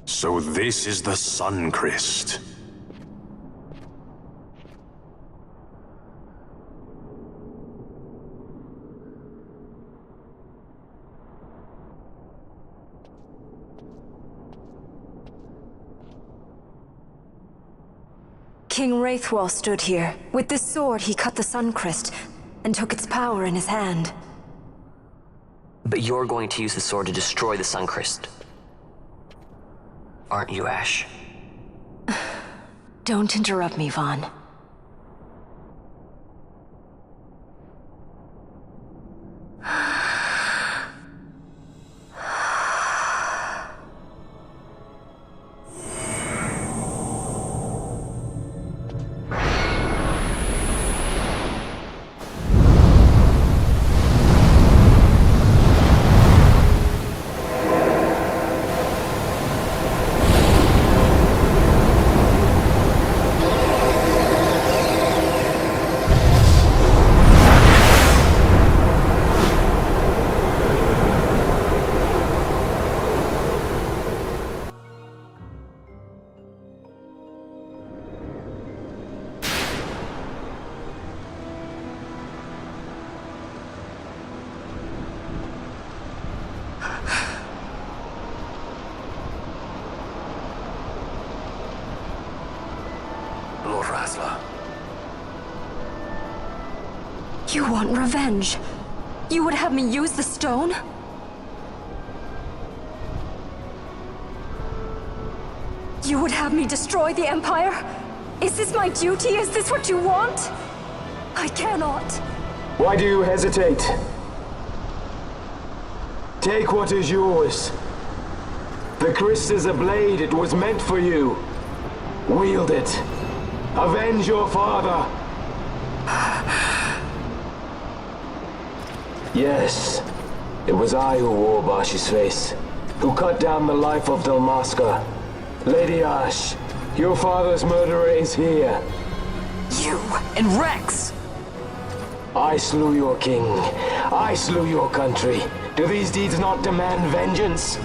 So this is the Sun Crest. King Wraithwall stood here. With this sword, he cut the Sun Crest and took its power in his hand. But you're going to use the sword to destroy the Sun Crest. Aren't you, Ash? Don't interrupt me, Vaughn. You want revenge? You would have me use the stone? You would have me destroy the Empire? Is this my duty? Is this what you want? I cannot. Why do you hesitate? Take what is yours. The crest is a blade. It was meant for you. Wield it. Avenge your father. Yes, it was I who wore Bashi's face, who cut down the life of Dalmasca. Lady Ash, your father's murderer is here. You and Rex! I slew your king. I slew your country. Do these deeds not demand vengeance?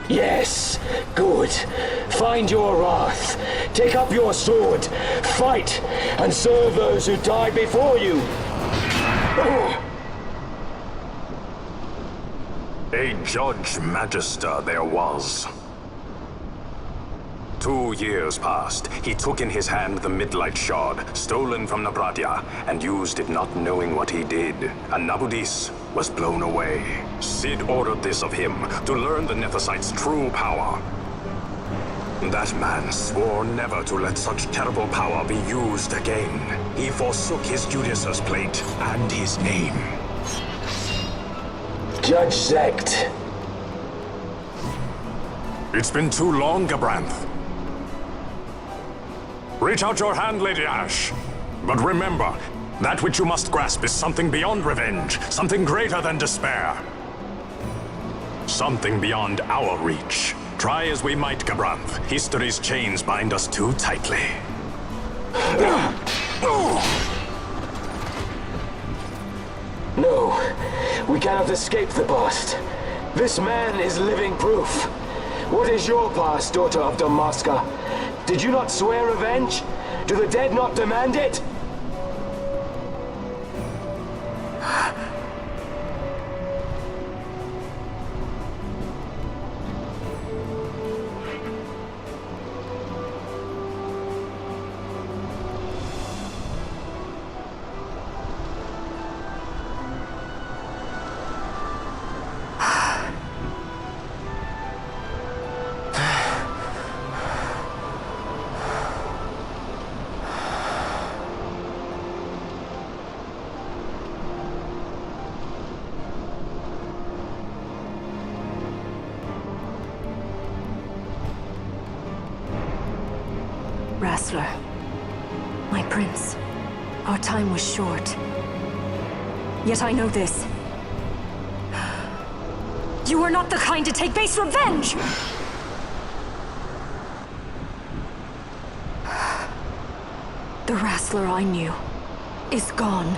Yes, good. Find your wrath. Take up your sword. Fight, and serve those who died before you. A Judge Magister there was. 2 years passed. He took in his hand the Midlight Shard, stolen from Nabratia, and used it not knowing what he did. And Nabudis was blown away. Sid ordered this of him, to learn the Nethicite's true power. That man swore never to let such terrible power be used again. He forsook his Judaser's plate and his name. Judge Zect. It's been too long, Gabranth. Reach out your hand, Lady Ash. But remember, that which you must grasp is something beyond revenge, something greater than despair. Something beyond our reach. Try as we might, Gabranth, history's chains bind us too tightly. No, we cannot escape the past. This man is living proof. What is your past, daughter of Dalmasca? Did you not swear revenge? Do the dead not demand it? Wrestler, my prince, our time was short. Yet I know this. You are not the kind to take base revenge! The Wrestler I knew is gone.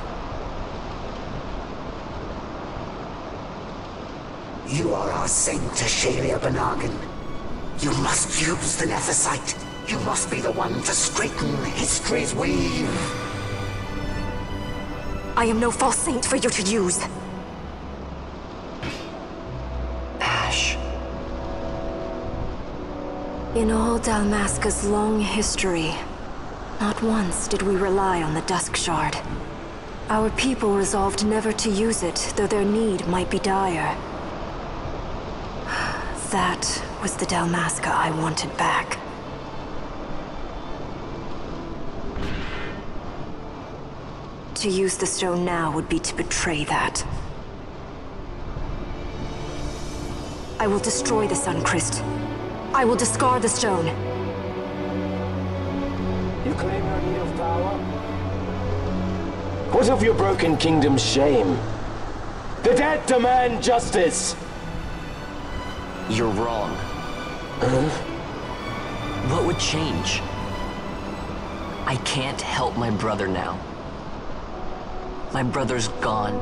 You are our Saint Tashalia Benagan. You must use the Nephesite. You must be the one to straighten history's weave. I am no false saint for you to use. Ash. In all Dalmasca's long history, not once did we rely on the Dusk Shard. Our people resolved never to use it, though their need might be dire. That was the Dalmasca I wanted back. To use the stone now would be to betray that. I will destroy the Sun Christ. I will discard the stone. You claim no need of power? What of your broken kingdom's shame? The dead demand justice! You're wrong. What would change? I can't help my brother now. My brother's gone.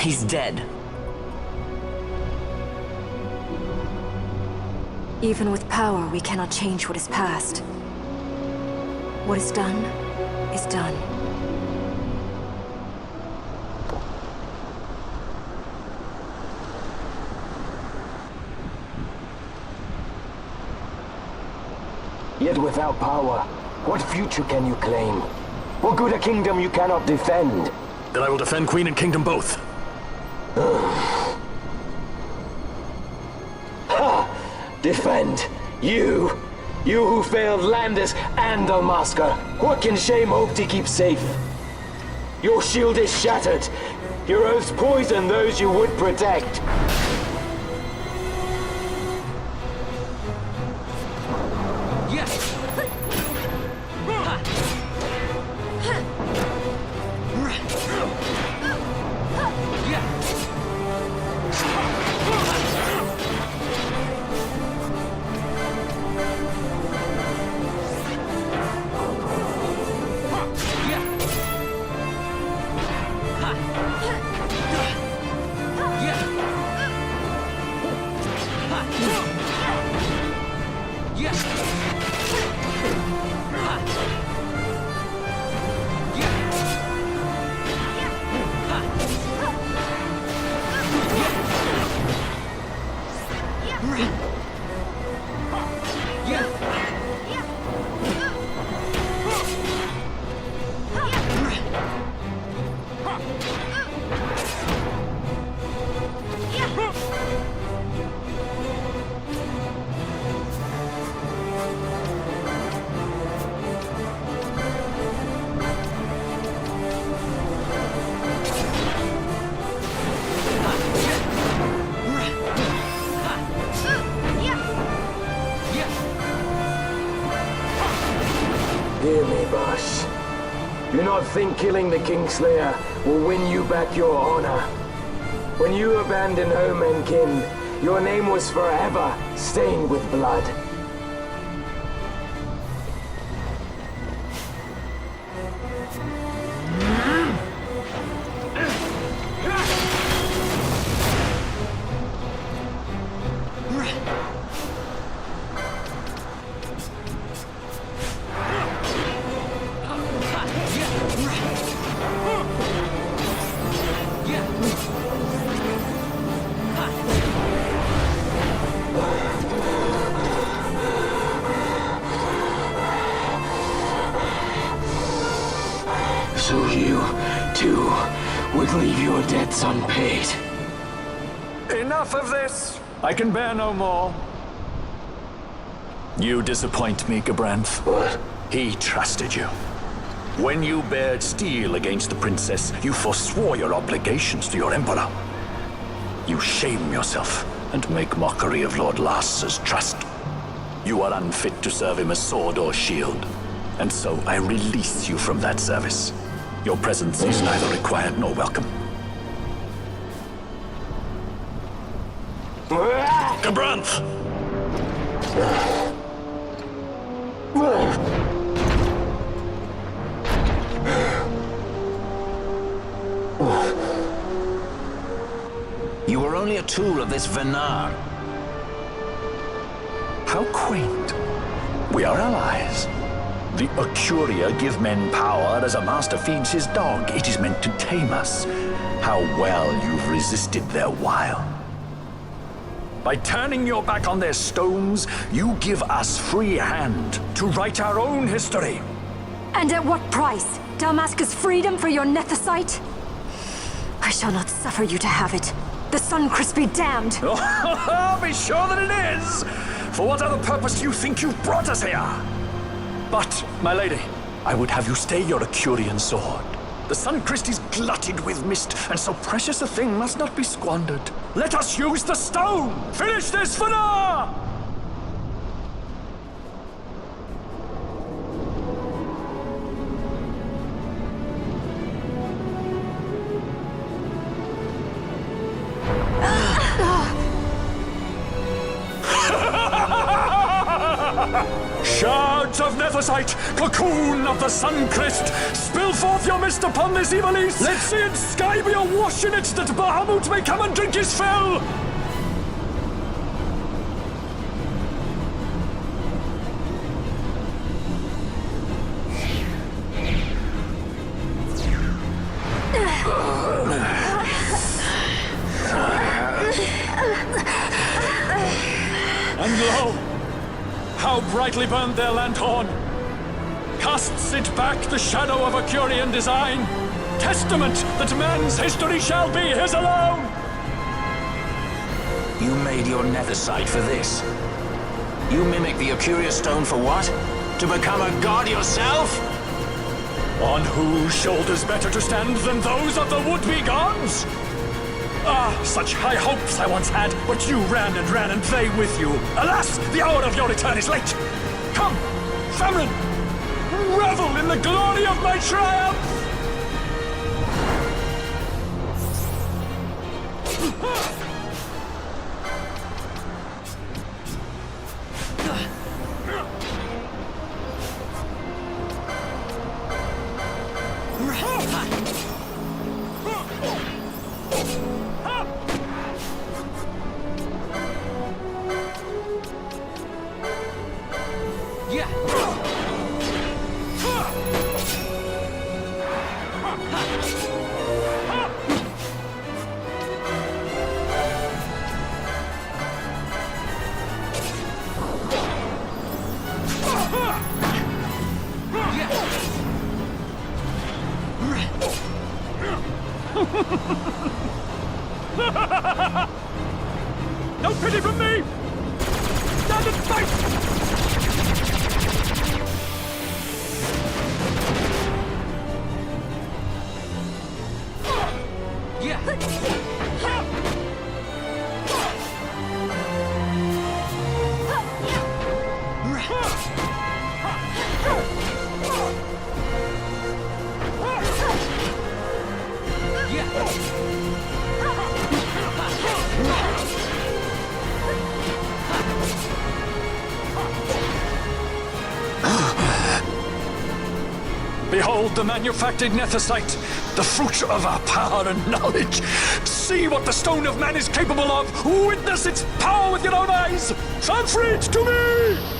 He's dead. Even with power, we cannot change what is past. What is done, is done. Yet without power, what future can you claim? What good a kingdom you cannot defend? Then I will defend Queen and Kingdom both. Defend? You? You who failed Landis and Dalmasca. What can shame hope to keep safe? Your shield is shattered. Your oaths poison those you would protect. Hear me, Boss. Do not think killing the Kingslayer will win you back your honor. When you abandoned home and kin, your name was forever stained with blood. So you, too, would leave your debts unpaid. Enough of this! I can bear no more. You disappoint me, Gabranth. What? He trusted you. When you bared steel against the princess, you forswore your obligations to your emperor. You shame yourself and make mockery of Lord Lars's trust. You are unfit to serve him as sword or shield, and so I release you from that service. Your presence is neither required nor welcome. Gabranth! You were only a tool of this Venar. How quaint. We are allies. The Ocuria give men power as a master feeds his dog. It is meant to tame us. How well you've resisted their wile. By turning your back on their stones, you give us free hand to write our own history. And at what price? Dalmasca's freedom for your nethicite? I shall not suffer you to have it. The Sunchrist be damned! Be sure that it is! For what other purpose do you think you've brought us here? But, my lady, I would have you stay your Acurian sword. The Sunchrist is glutted with mist, and so precious a thing must not be squandered. Let us use the stone! Finish this for now! Shards of nethicite, cocoon of the Sunchrist, spill forth your mist upon this evil east. Let sea and sky be awash in it, that Bahamut may come and drink his fill. And lo, how brightly burned their lanthorn! Casts it back the shadow of Acurian design, testament that man's history shall be his alone! You made your nethicite for this. You mimic the Ocuria stone for what? To become a god yourself? On whose shoulders better to stand than those of the would-be gods? Ah, such high hopes I once had, but you ran and they with you. Alas, the hour of your return is late. Come, family, revel in the glory of my triumph! No pity from me! Stand and fight! Behold the manufactured nethicite, the fruit of our power and knowledge. See what the stone of man is capable of. Witness its power with your own eyes. Fanfreed to me!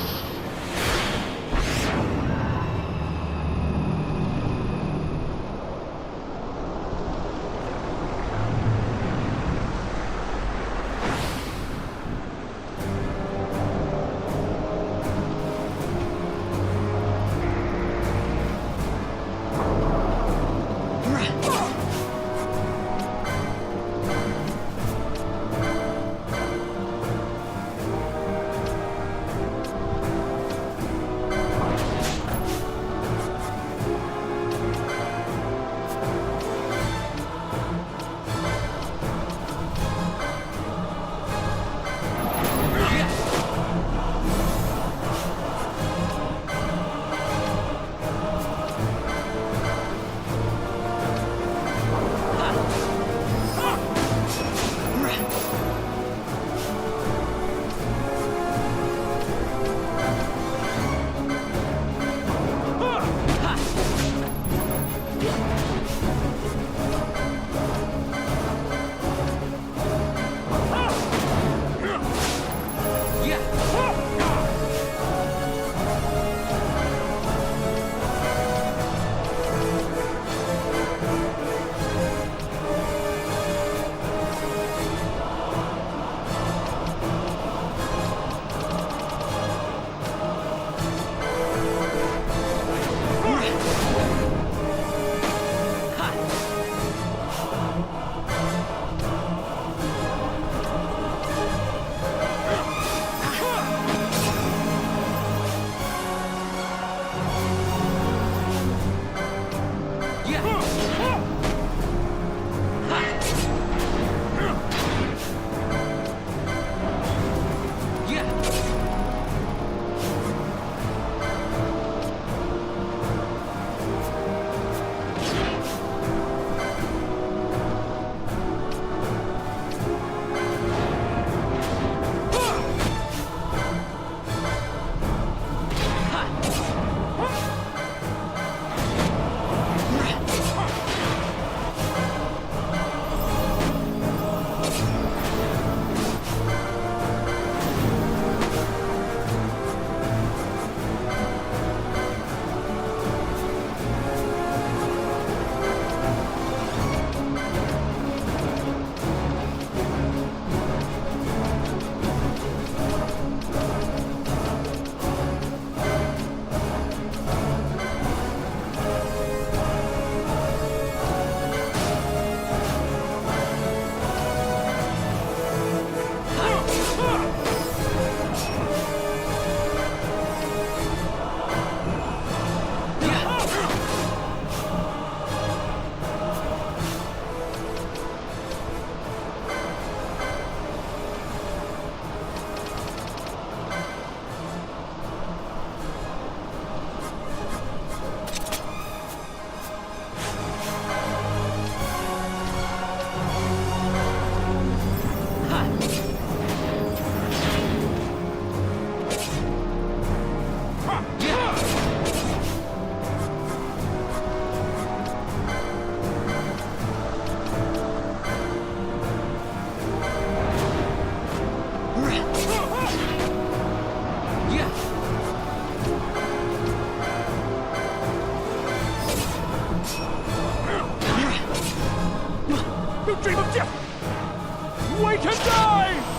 Dream of death! Wake and die!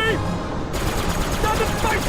ready! Stand and fight!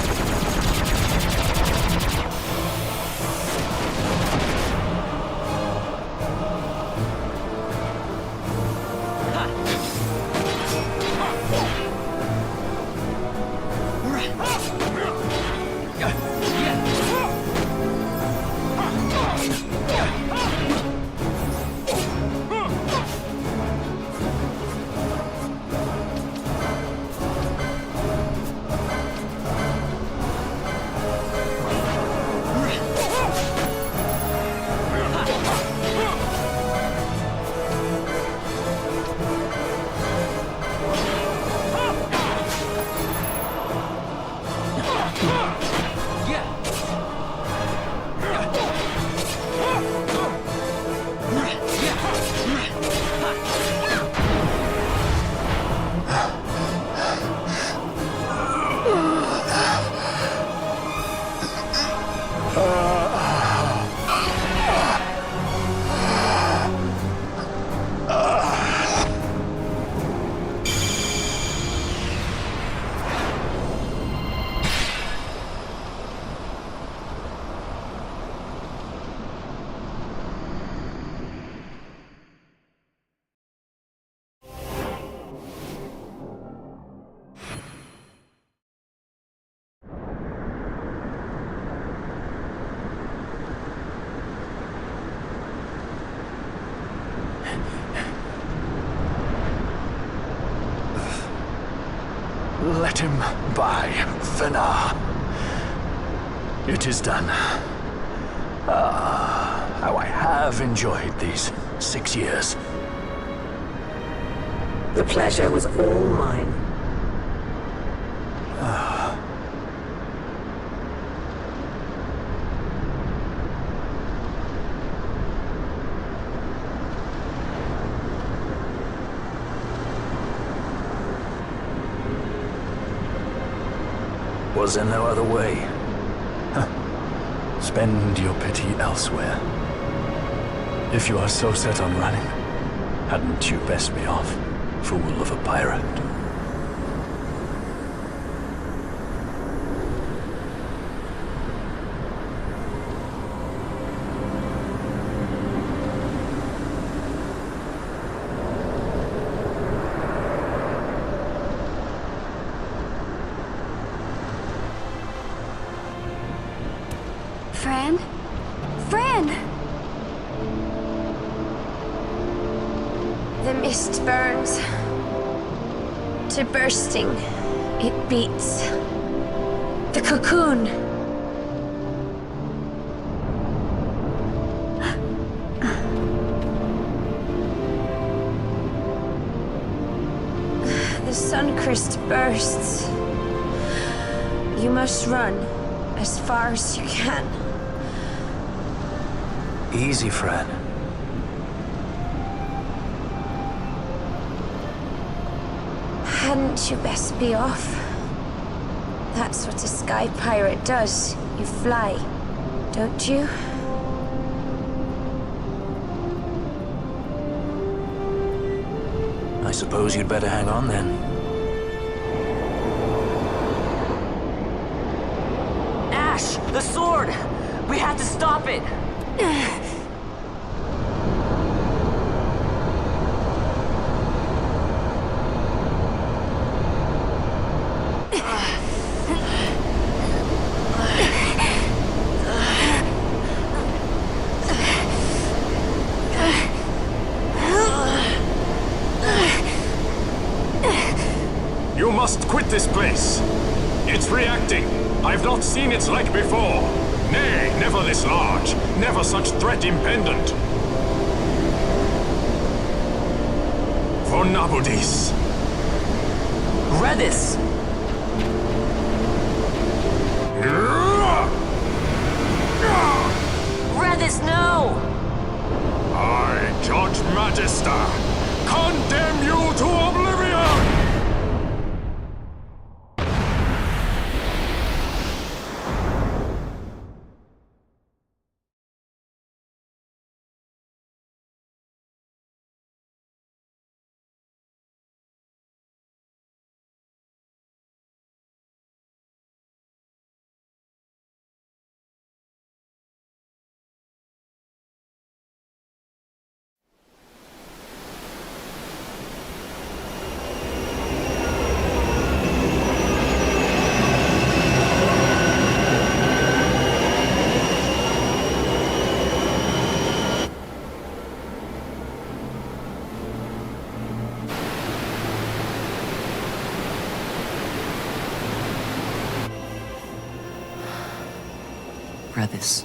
Let him by, Fenar. It is done. Ah, how I have enjoyed these 6 years. The pleasure was all mine. Was there no other way? Huh. Spend your pity elsewhere. If you are so set on running, hadn't you best be off, fool of a pirate? Fran? Fran! The mist burns to bursting. It beats. The cocoon. The sun-crest bursts. You must run as far as you can. Easy, Fran. Hadn't you best be off? That's what a sky pirate does. You fly, don't you? I suppose you'd better hang on then. Ash! The sword! We have to stop it! You must quit this place. It's reacting. I've not seen its like before. Nay, never this large. Never such threat impendent. For Nabudis. Redis! Redis, no! I, Judge Magister, condemn you to oblivion! brothers.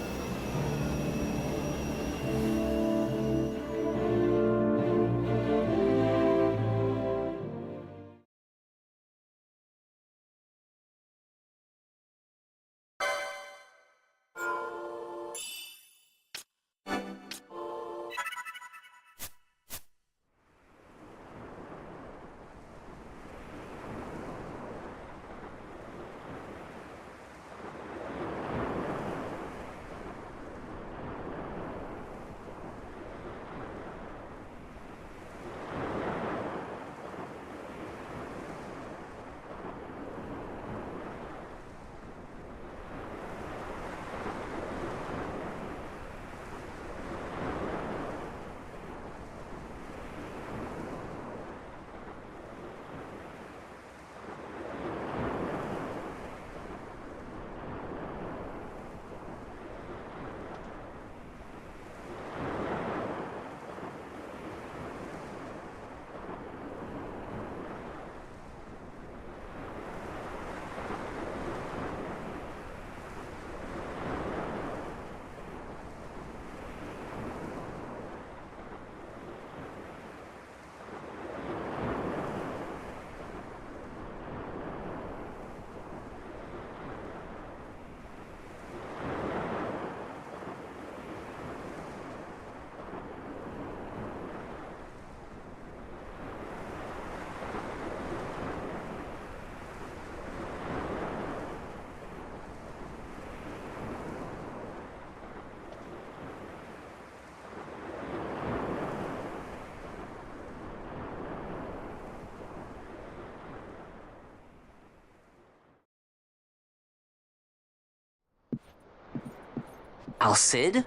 Al-Cid?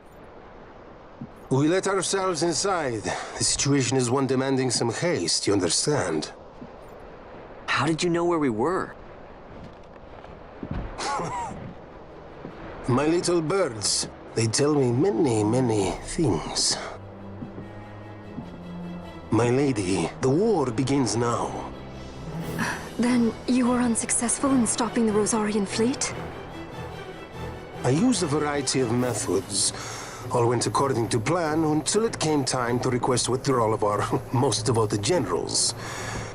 We let ourselves inside. The situation is one demanding some haste, you understand? How did you know where we were? My little birds. They tell me many, many things. My lady, the war begins now. Then you were unsuccessful in stopping the Rosarian fleet? I used a variety of methods. All went according to plan until it came time to request withdrawal of our most devoted generals.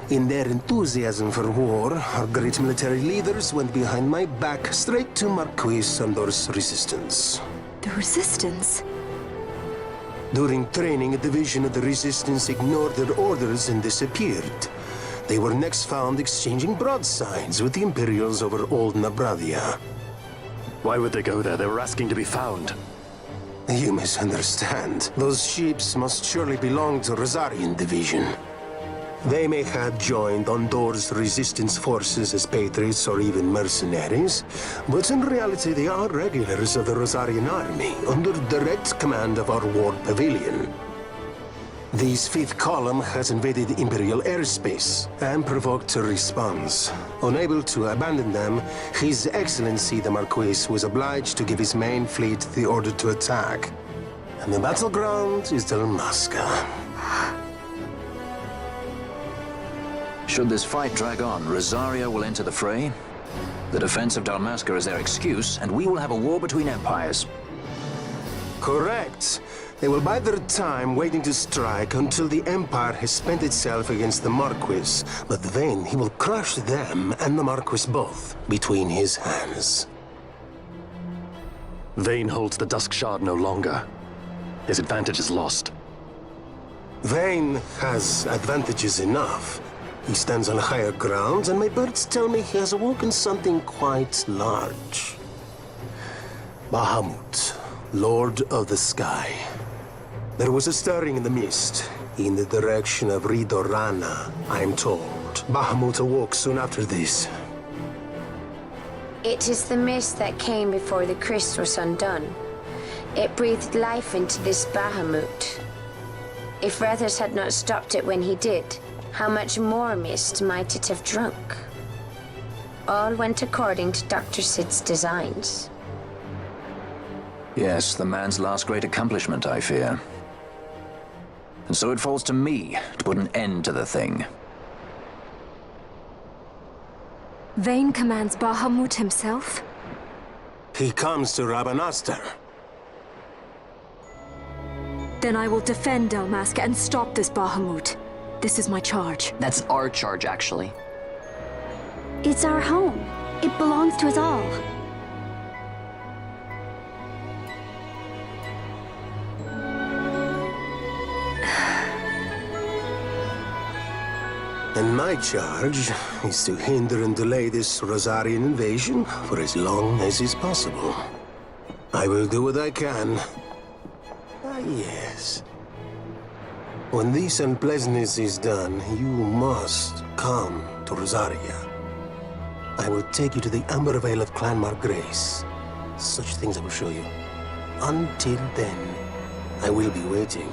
In their enthusiasm for war, our great military leaders went behind my back straight to Marquis Sandor's resistance. The Resistance? During training, a division of the Resistance ignored their orders and disappeared. They were next found exchanging broadsides with the Imperials over Old Nabradia. Why would they go there? They were asking to be found. You misunderstand. Those ships must surely belong to Rosarian Division. They may have joined Ondor's resistance forces as patriots or even mercenaries, but in reality they are regulars of the Rosarian army, under direct command of our war pavilion. This fifth column has invaded Imperial airspace and provoked a response. Unable to abandon them, His Excellency the Marquis was obliged to give his main fleet the order to attack. And the battleground is Dalmasca. Should this fight drag on, Rosaria will enter the fray. The defense of Dalmasca is their excuse, and we will have a war between empires. Correct. They will bide their time waiting to strike until the Empire has spent itself against the Marquis. But then he will crush them and the Marquis both between his hands. Vayne holds the Dusk Shard no longer. His advantage is lost. Vayne has advantages enough. He stands on higher ground, and my birds tell me he has awoken something quite large. Bahamut, Lord of the Sky. There was a stirring in the mist, in the direction of Ridorana, I am told. Bahamut awoke soon after this. It is the mist that came before the Christ was undone. It breathed life into this Bahamut. If Rethers had not stopped it when he did, how much more mist might it have drunk? All went according to Dr. Sid's designs. Yes, the man's last great accomplishment, I fear. And so it falls to me to put an end to the thing. Vayne commands Bahamut himself? He comes to Rabanastre. Then I will defend Dalmasca and stop this Bahamut. This is my charge. That's our charge, actually. It's our home. It belongs to us all. And my charge is to hinder and delay this Rosarian invasion for as long as is possible. I will do what I can. Ah, yes. When this unpleasantness is done, you must come to Rosaria. I will take you to the Amber Vale of Clan Margrace. Such things I will show you. Until then, I will be waiting.